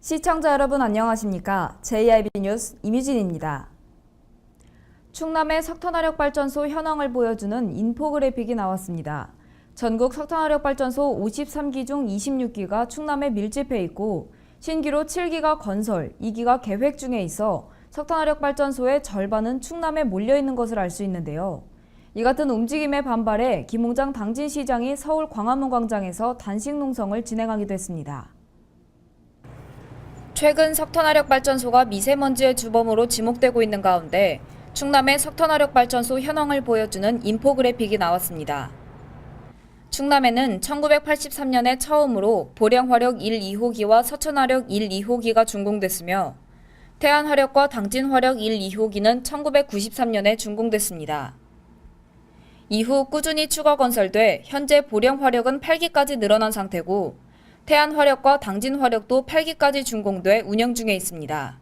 시청자 여러분 안녕하십니까? JIB 뉴스 임유진입니다. 충남의 석탄화력발전소 현황을 보여주는 인포그래픽이 나왔습니다. 전국 석탄화력발전소 53기 중 26기가 충남에 밀집해 있고 신규로 7기가 건설, 2기가 계획 중에 있어 석탄화력발전소의 절반은 충남에 몰려있는 것을 알 수 있는데요. 이 같은 움직임에 반발해 김홍장 당진시장이 서울 광화문 광장에서 단식 농성을 진행하기도 했습니다. 최근 석탄화력발전소가 미세먼지의 주범으로 지목되고 있는 가운데 충남의 석탄화력발전소 현황을 보여주는 인포그래픽이 나왔습니다. 충남에는 1983년에 처음으로 보령화력 1, 2호기와 서천화력 1, 2호기가 준공됐으며 태안화력과 당진화력 1, 2호기는 1993년에 준공됐습니다. 이후 꾸준히 추가 건설돼 현재 보령화력은 8기까지 늘어난 상태고 태안화력과 당진화력도 8기까지 준공돼 운영 중에 있습니다.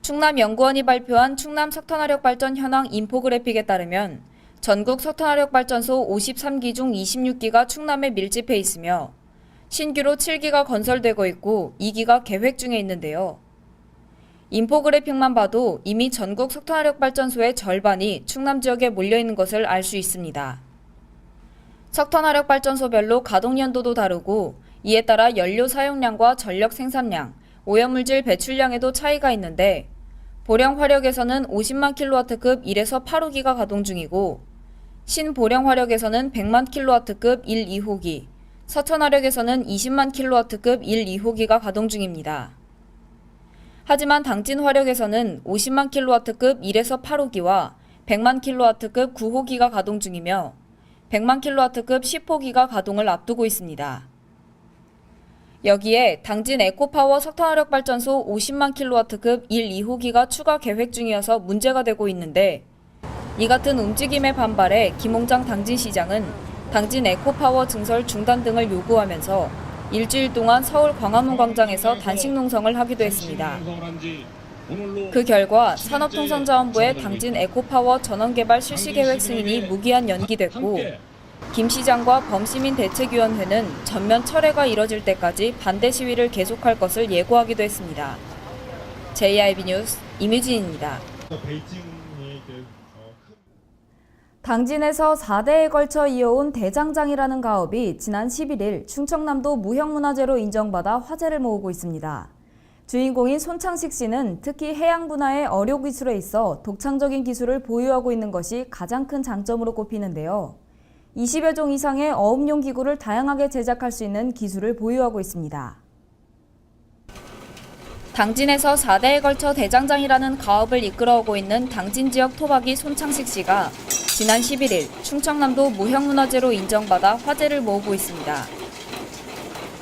충남연구원이 발표한 충남 석탄화력발전 현황 인포그래픽에 따르면 전국 석탄화력발전소 53기 중 26기가 충남에 밀집해 있으며 신규로 7기가 건설되고 있고 2기가 계획 중에 있는데요. 인포그래픽만 봐도 이미 전국 석탄화력발전소의 절반이 충남 지역에 몰려있는 것을 알 수 있습니다. 석탄화력발전소별로 가동연도도 다르고 이에 따라 연료 사용량과 전력 생산량, 오염물질 배출량에도 차이가 있는데 보령화력에서는 50만 킬로와트급 1에서 8호기가 가동 중이고 신보령화력에서는 100만 킬로와트급 1, 2호기, 서천화력에서는 20만 킬로와트급 1, 2호기가 가동 중입니다. 하지만 당진화력에서는 50만 킬로와트급 1에서 8호기와 100만 킬로와트급 9호기가 가동 중이며 100만 킬로와트급 10호기가 가동을 앞두고 있습니다. 여기에 당진 에코파워 석탄화력발전소 50만 킬로와트급 1, 2호기가 추가 계획 중이어서 문제가 되고 있는데 이 같은 움직임에 반발해 김홍장 당진시장은 당진 에코파워 증설 중단 등을 요구하면서 일주일 동안 서울 광화문 광장에서 단식 농성을 하기도 했습니다. 그 결과 산업통상자원부의 당진 에코파워 전원개발 실시계획 승인이 무기한 연기됐고 김 시장과 범시민대책위원회는 전면 철회가 이뤄질 때까지 반대 시위를 계속할 것을 예고하기도 했습니다. JIB 뉴스 임유진입니다. 당진에서 4대에 걸쳐 이어온 대장장이라는 가업이 지난 11일 충청남도 무형문화재로 인정받아 화제를 모으고 있습니다. 주인공인 손창식 씨는 특히 해양 분야의 어료 기술에 있어 독창적인 기술을 보유하고 있는 것이 가장 큰 장점으로 꼽히는데요. 20여 종 이상의 어업용 기구를 다양하게 제작할 수 있는 기술을 보유하고 있습니다. 당진에서 4대에 걸쳐 대장장이라는 가업을 이끌어오고 있는 당진 지역 토박이 손창식 씨가 지난 11일 충청남도 무형문화재로 인정받아 화제를 모으고 있습니다.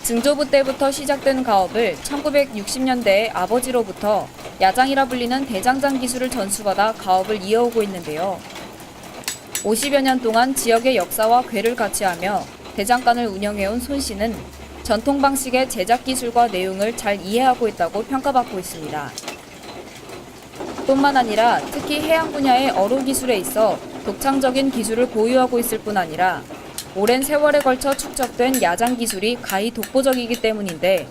증조부 때부터 시작된 가업을 1960년대에 아버지로부터 야장이라 불리는 대장장 기술을 전수받아 가업을 이어오고 있는데요. 50여 년 동안 지역의 역사와 궤를 같이하며 대장간을 운영해온 손 씨는 전통 방식의 제작 기술과 내용을 잘 이해하고 있다고 평가받고 있습니다. 뿐만 아니라 특히 해양 분야의 어로 기술에 있어 독창적인 기술을 보유하고 있을 뿐 아니라 오랜 세월에 걸쳐 축적된 야장 기술이 가히 독보적이기 때문인데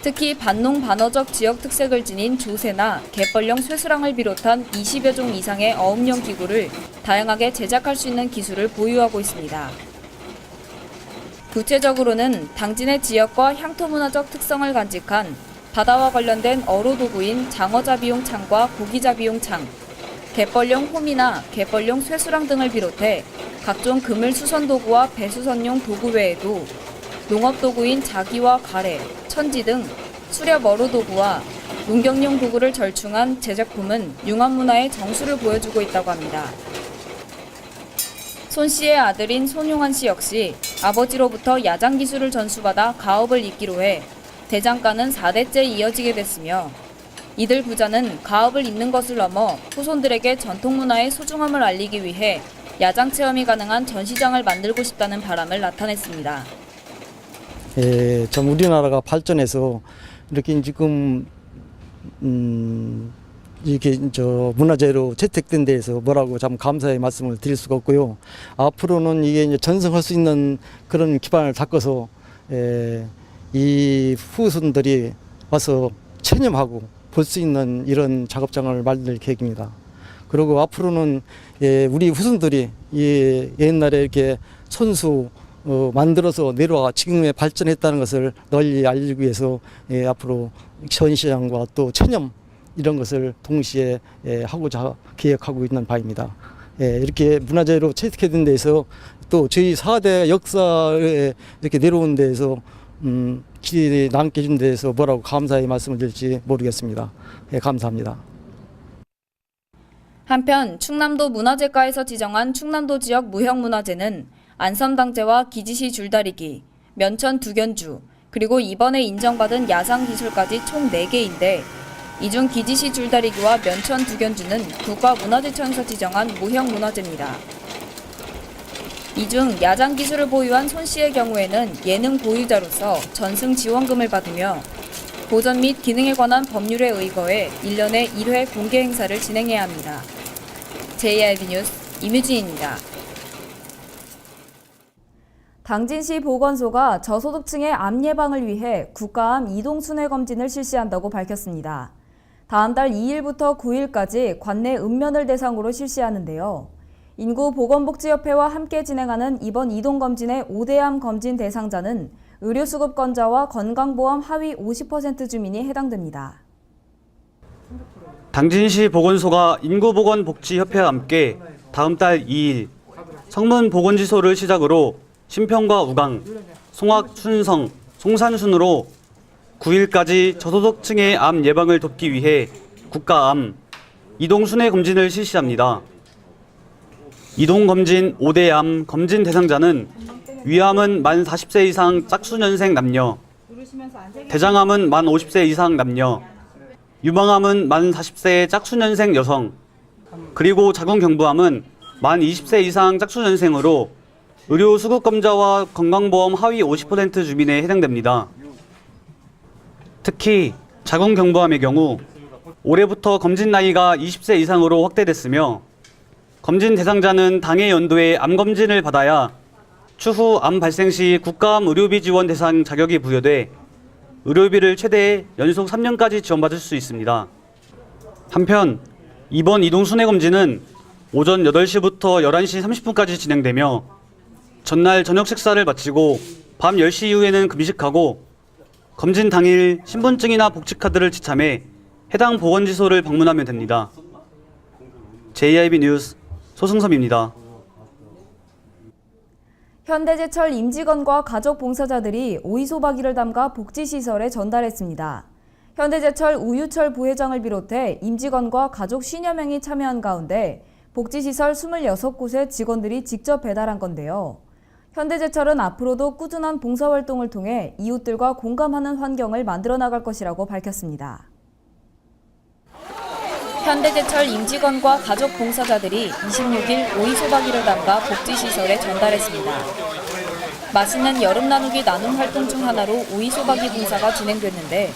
특히 반농 반어적 지역 특색을 지닌 조새나 갯벌용 쇠수랑을 비롯한 20여 종 이상의 어업용 기구를 다양하게 제작할 수 있는 기술을 보유하고 있습니다. 구체적으로는 당진의 지역과 향토문화적 특성을 간직한 바다와 관련된 어로도구인 장어잡이용 창과 고기잡이용 창, 갯벌용 홈이나 갯벌용 쇠수랑 등을 비롯해 각종 그물 수선 도구와 배수선용 도구 외에도 농업도구인 자기와 가래, 천지 등 수렵 어로 도구와 농경용 도구를 절충한 제작품은 융합문화의 정수를 보여주고 있다고 합니다. 손 씨의 아들인 손용환 씨 역시 아버지로부터 야장 기술을 전수받아 가업을 잇기로 해 대장간은 4대째 이어지게 됐으며 이들 부자는 가업을 잇는 것을 넘어 후손들에게 전통문화의 소중함을 알리기 위해 야장 체험이 가능한 전시장을 만들고 싶다는 바람을 나타냈습니다. 참 우리나라가 발전해서 이렇게 지금 이렇게 문화재로 채택된 데에서 뭐라고 참 감사의 말씀을 드릴 수가 없고요. 앞으로는 이게 이제 전승할 수 있는 그런 기반을 닦아서 이 후손들이 와서 체념하고 볼 수 있는 이런 작업장을 만들 계획입니다. 그리고 앞으로는 우리 후손들이 옛날에 이렇게 손수 만들어서 내려와 지금에 발전했다는 것을 널리 알리기 위해서 앞으로 전시장과 또 체념 이런 것을 동시에 하고자 계획하고 있는 바입니다. 이렇게 문화재로 채택된 데에서 또 저희 4대 역사에 이렇게 내려온 데에서 길이 남게 해준 데에서 뭐라고 감사의 말씀을 드릴지 모르겠습니다. 감사합니다. 한편 충남도 문화재과에서 지정한 충남도 지역 무형문화재는 안섬당제와 기지시 줄다리기, 면천 두견주, 그리고 이번에 인정받은 야상기술까지 총 4개인데 이 중 기지시 줄다리기와 면천 두견주는 국가문화재청에서 지정한 무형문화재입니다. 이 중 야장기술을 보유한 손 씨의 경우에는 예능 보유자로서 전승 지원금을 받으며 보전 및 기능에 관한 법률에 의거해 1년에 1회 공개 행사를 진행해야 합니다. JIB 뉴스 임유진입니다. 당진시 보건소가 저소득층의 암 예방을 위해 국가암 이동 순회 검진을 실시한다고 밝혔습니다. 다음 달 2일부터 9일까지 관내 읍면을 대상으로 실시하는데요. 인구보건복지협회와 함께 진행하는 이번 이동검진의 5대암 검진 대상자는 의료수급권자와 건강보험 하위 50% 주민이 해당됩니다. 당진시 보건소가 인구보건복지협회와 함께 다음 달 2일 성문보건지소를 시작으로 신평과 우강, 송악, 순성, 송산 순으로 9일까지 저소득층의 암 예방을 돕기 위해 국가암 이동순회 검진을 실시합니다. 이동검진 5대암 검진 대상자는 위암은 만 40세 이상 짝수년생 남녀, 대장암은 만 50세 이상 남녀, 유방암은 만 40세 짝수년생 여성, 그리고 자궁경부암은 만 20세 이상 짝수년생으로 의료수급검자와 건강보험 하위 50% 주민에 해당됩니다. 특히 자궁경부암의 경우 올해부터 검진 나이가 20세 이상으로 확대됐으며 검진 대상자는 당해 연도에 암검진을 받아야 추후 암 발생 시 국가암 의료비 지원 대상 자격이 부여돼 의료비를 최대 연속 3년까지 지원받을 수 있습니다. 한편 이번 이동순회검진은 오전 8시부터 11시 30분까지 진행되며 전날 저녁 식사를 마치고 밤 10시 이후에는 금식하고 검진 당일 신분증이나 복지카드를 지참해 해당 보건지소를 방문하면 됩니다. JIB 뉴스 소승섭입니다. 현대제철 임직원과 가족 봉사자들이 오이소박이를 담가 복지시설에 전달했습니다. 현대제철 우유철 부회장을 비롯해 임직원과 가족 50여 명이 참여한 가운데 복지시설 26곳에 직원들이 직접 배달한 건데요. 현대제철은 앞으로도 꾸준한 봉사활동을 통해 이웃들과 공감하는 환경을 만들어 나갈 것이라고 밝혔습니다. 현대제철 임직원과 가족 봉사자들이 26일 오이소박이를 담가 복지시설에 전달했습니다. 맛있는 여름 나누기 나눔 활동 중 하나로 오이소박이 봉사가 진행됐는데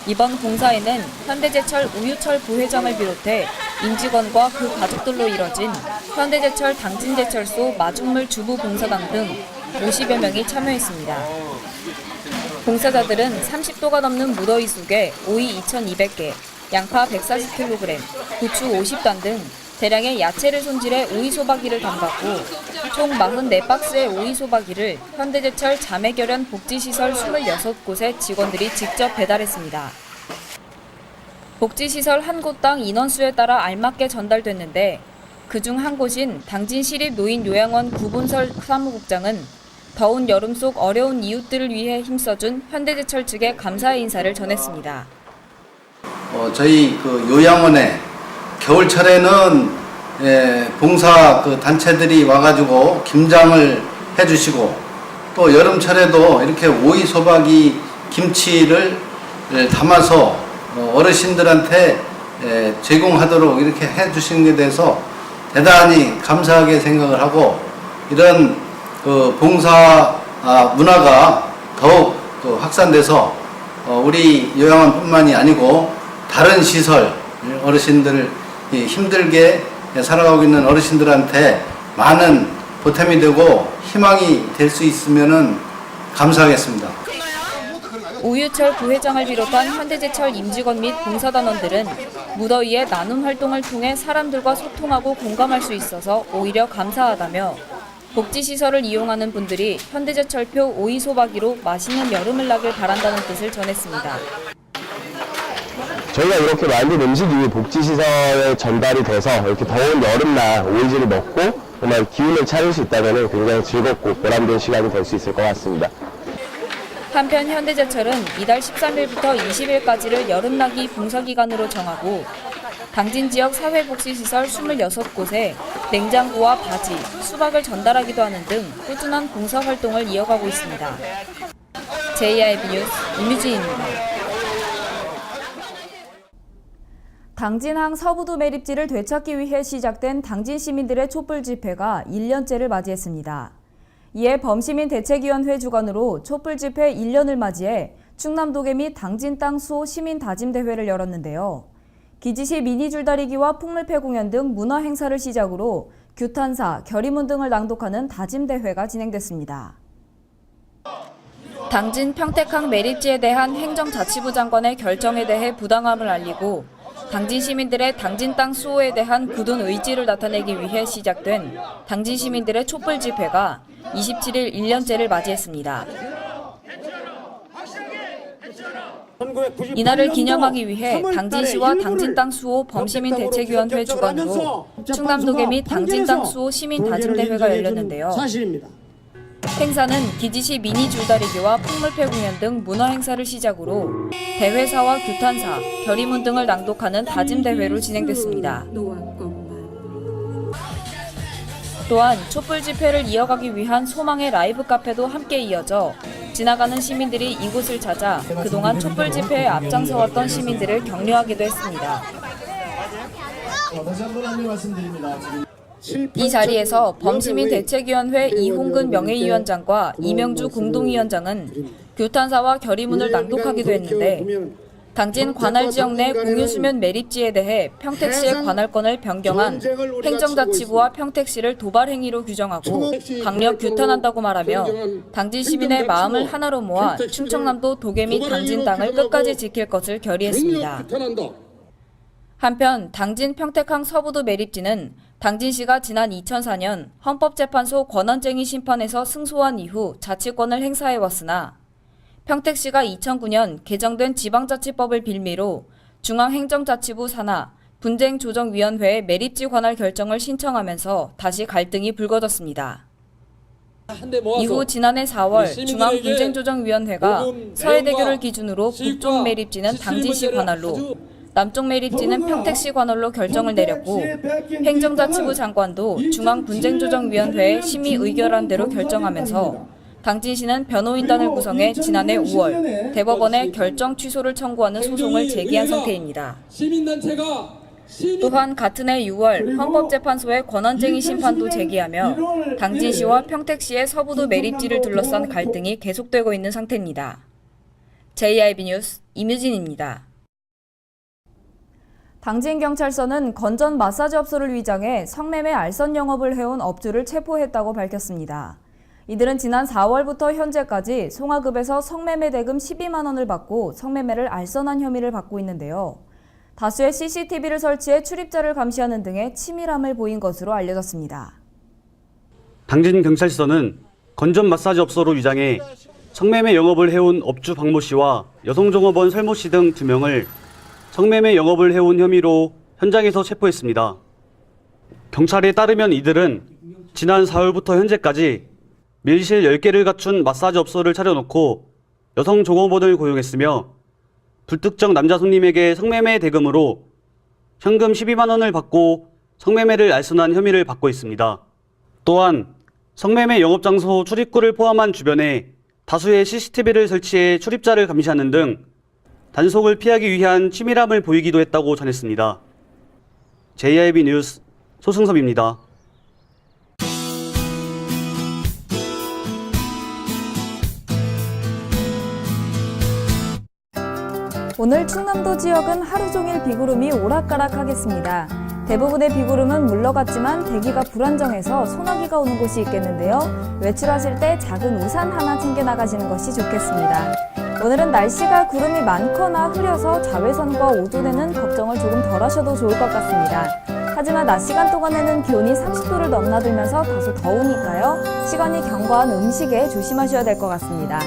이번 봉사에는 현대제철 우유철 부회장을 비롯해 임직원과 그 가족들로 이뤄진 현대제철 당진제철소 마중물 주부 봉사단 등 50여 명이 참여했습니다. 봉사자들은 30도가 넘는 무더위 속에 오이 2,200개, 양파 140kg, 고추 50단 등 대량의 야채를 손질해 오이소박이를 담갔고 총 44박스의 오이소박이를 현대제철 자매결연 복지시설 26곳에 직원들이 직접 배달했습니다. 복지시설 한 곳당 인원수에 따라 알맞게 전달됐는데 그중 한 곳인 당진시립노인요양원 구본설 사무국장은 더운 여름 속 어려운 이웃들을 위해 힘써준 현대제철 측에 감사의 인사를 전했습니다. 저희 그 요양원에 겨울철에는 봉사 그 단체들이 와가지고 김장을 해주시고 또 여름철에도 이렇게 오이 소박이 김치를 담아서 어르신들한테 제공하도록 이렇게 해주신 것에 대해서 대단히 감사하게 생각을 하고 이런 그 봉사 문화가 더욱 그 확산돼서 우리 요양원뿐만이 아니고 다른 시설 어르신들 힘들게 살아가고 있는 어르신들한테 많은 보탬이 되고 희망이 될 수 있으면은 감사하겠습니다. 오유철 부회장을 비롯한 현대제철 임직원 및 봉사단원들은 무더위에 나눔 활동을 통해 사람들과 소통하고 공감할 수 있어서 오히려 감사하다며 복지시설을 이용하는 분들이 현대제철표 오이소박이로 맛있는 여름을 나길 바란다는 뜻을 전했습니다. 저희가 이렇게 만든 음식이 복지시설에 전달이 돼서 이렇게 더운 여름날 오이지를 먹고 정말 기운을 차릴 수 있다면 굉장히 즐겁고 보람된 시간이 될 수 있을 것 같습니다. 한편 현대제철은 이달 13일부터 20일까지를 여름나기 봉사기간으로 정하고 당진 지역 사회복지시설 26곳에 냉장고와 바지, 수박을 전달하기도 하는 등 꾸준한 봉사활동을 이어가고 있습니다. JIB 뉴스 임유진입니다. 당진항 서부도 매립지를 되찾기 위해 시작된 당진 시민들의 촛불 집회가 1년째를 맞이했습니다. 이에 범시민 대책위원회 주관으로 촛불 집회 1년을 맞이해 충남도계 및 당진 땅 수호 시민 다짐 대회를 열었는데요. 기지시 미니 줄다리기와 풍물패 공연 등 문화 행사를 시작으로 규탄사, 결의문 등을 낭독하는 다짐 대회가 진행됐습니다. 당진 평택항 매립지에 대한 행정자치부 장관의 결정에 대해 부당함을 알리고 당진 시민들의 당진 땅 수호에 대한 굳은 의지를 나타내기 위해 시작된 당진 시민들의 촛불 집회가 27일 1년째를 맞이했습니다. 이날을 기념하기 위해 당진시와 당진 땅 수호 범시민 대책위원회 주관으로 충남도계 및 당진 땅 수호 시민 다짐 대회가 열렸는데요. 행사는 기지시 미니 줄다리기와 풍물패 공연 등 문화 행사를 시작으로 대회사와 규탄사, 결의문 등을 낭독하는 다짐 대회로 진행됐습니다. 또한 촛불 집회를 이어가기 위한 소망의 라이브 카페도 함께 이어져 지나가는 시민들이 이곳을 찾아 그동안 촛불 집회에 앞장서왔던 시민들을 격려하기도 했습니다. 다시 한번 안내 말씀드립니다. 이 자리에서 범시민 대책위원회 이홍근 명예위원장과 이명주 공동위원장은 규탄사와 결의문을 낭독하기도 했는데 당진 관할 지역 내 공유수면 매립지에 대해 평택시의 관할권을 변경한 행정자치부와 평택시를 도발 행위로 규정하고 강력 규탄한다고 말하며 당진 시민의 마음을 하나로 모아 충청남도 도계 및 당진 땅을 끝까지 지킬 것을 결의했습니다. 한편 당진 평택항 서부도 매립지는 당진시가 지난 2004년 헌법재판소 권한쟁의 심판에서 승소한 이후 자치권을 행사해왔으나 평택시가 2009년 개정된 지방자치법을 빌미로 중앙행정자치부 산하 분쟁조정위원회에 매립지 관할 결정을 신청하면서 다시 갈등이 불거졌습니다. 이후 지난해 4월 중앙분쟁조정위원회가 서해대교를 기준으로 북쪽 매립지는 당진시 관할로 남쪽 매립지는 평택시 관할로 결정을 내렸고 행정자치부 장관도 중앙분쟁조정위원회에 심의 의결한 대로 결정하면서 당진시는 변호인단을 구성해 지난해 5월 대법원에 결정 취소를 청구하는 소송을 제기한 상태입니다. 또한 같은 해 6월 헌법재판소에 권한쟁의 심판도 제기하며 당진시와 평택시의 서부도 매립지를 둘러싼 갈등이 계속되고 있는 상태입니다. JIB 뉴스 임유진입니다. 당진경찰서는 건전 마사지 업소를 위장해 성매매 알선 영업을 해온 업주를 체포했다고 밝혔습니다. 이들은 지난 4월부터 현재까지 송화급에서 성매매 대금 12만 원을 받고 성매매를 알선한 혐의를 받고 있는데요. 다수의 CCTV를 설치해 출입자를 감시하는 등의 치밀함을 보인 것으로 알려졌습니다. 당진경찰서는 건전 마사지 업소로 위장해 성매매 영업을 해온 업주 박모 씨와 여성종업원 설모 씨 등 2명을 성매매 영업을 해온 혐의로 현장에서 체포했습니다. 경찰에 따르면 이들은 지난 4월부터 현재까지 밀실 10개를 갖춘 마사지 업소를 차려놓고 여성 종업원을 고용했으며 불특정 남자 손님에게 성매매 대금으로 현금 12만 원을 받고 성매매를 알선한 혐의를 받고 있습니다. 또한 성매매 영업장소 출입구를 포함한 주변에 다수의 CCTV를 설치해 출입자를 감시하는 등 단속을 피하기 위한 치밀함을 보이기도 했다고 전했습니다. JIB 뉴스 소승섭입니다. 오늘 충남도 지역은 하루 종일 비구름이 오락가락하겠습니다. 대부분의 비구름은 물러갔지만 대기가 불안정해서 소나기가 오는 곳이 있겠는데요. 외출하실 때 작은 우산 하나 챙겨 나가시는 것이 좋겠습니다. 오늘은 날씨가 구름이 많거나 흐려서 자외선과 오존에는 걱정을 조금 덜 하셔도 좋을 것 같습니다. 하지만 낮 시간 동안에는 기온이 30도를 넘나들면서 다소 더우니까요. 시간이 경과한 음식에 조심하셔야 될 것 같습니다.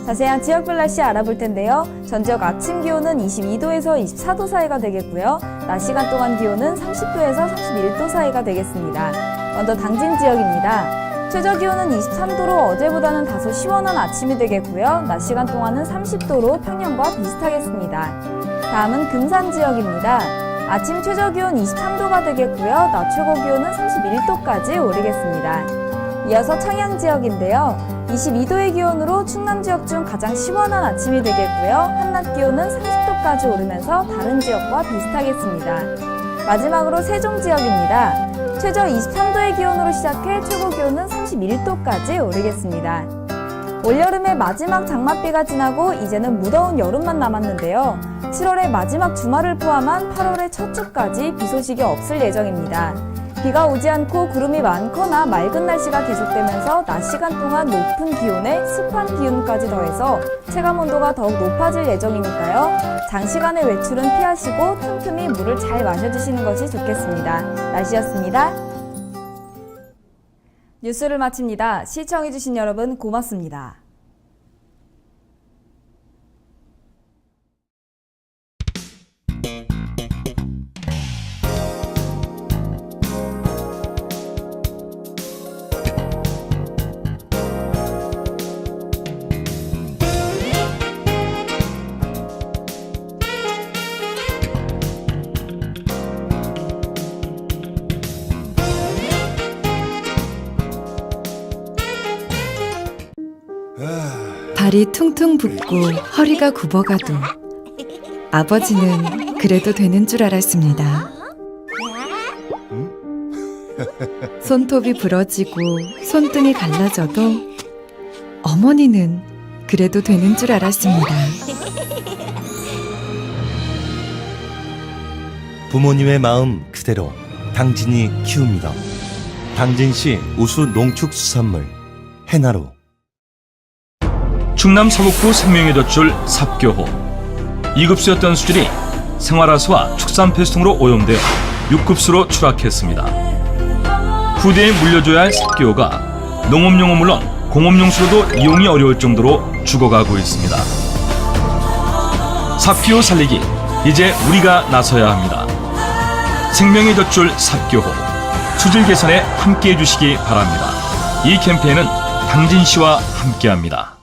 자세한 지역별 날씨 알아볼 텐데요. 전 지역 아침 기온은 22도에서 24도 사이가 되겠고요. 낮 시간 동안 기온은 30도에서 31도 사이가 되겠습니다. 먼저 당진 지역입니다. 최저 기온은 23도로 어제보다는 다소 시원한 아침이 되겠고요. 낮 시간 동안은 30도로 평년과 비슷하겠습니다. 다음은 금산 지역입니다. 아침 최저 기온 23도가 되겠고요. 낮 최고 기온은 31도까지 오르겠습니다. 이어서 청양 지역인데요. 22도의 기온으로 충남 지역 중 가장 시원한 아침이 되겠고요. 한낮 기온은 30도까지 오르면서 다른 지역과 비슷하겠습니다. 마지막으로 세종 지역입니다. 최저 23도의 기온으로 시작해 최고 기온은 31도까지 오르겠습니다. 올여름의 마지막 장맛비가 지나고 이제는 무더운 여름만 남았는데요. 7월의 마지막 주말을 포함한 8월의 첫 주까지 비 소식이 없을 예정입니다. 비가 오지 않고 구름이 많거나 맑은 날씨가 계속되면서 낮 시간 동안 높은 기온에 습한 기온까지 더해서 체감온도가 더욱 높아질 예정이니까요. 장시간의 외출은 피하시고 틈틈이 물을 잘 마셔주시는 것이 좋겠습니다. 날씨였습니다. 뉴스를 마칩니다. 시청해주신 여러분 고맙습니다. 발이 퉁퉁 붓고 허리가 굽어가도 아버지는 그래도 되는 줄 알았습니다. 손톱이 부러지고 손등이 갈라져도 어머니는 그래도 되는 줄 알았습니다. 부모님의 마음 그대로 당진이 키웁니다. 당진시 우수 농축수산물 해나루. 충남 서북부 생명의 젖줄 삽교호. 2급수였던 수질이 생활하수와 축산폐수통으로 오염되어 6급수로 추락했습니다. 후대에 물려줘야 할 삽교호가 농업용은 물론 공업용수로도 이용이 어려울 정도로 죽어가고 있습니다. 삽교호 살리기, 이제 우리가 나서야 합니다. 생명의 젖줄 삽교호, 수질 개선에 함께해 주시기 바랍니다. 이 캠페인은 당진시와 함께합니다.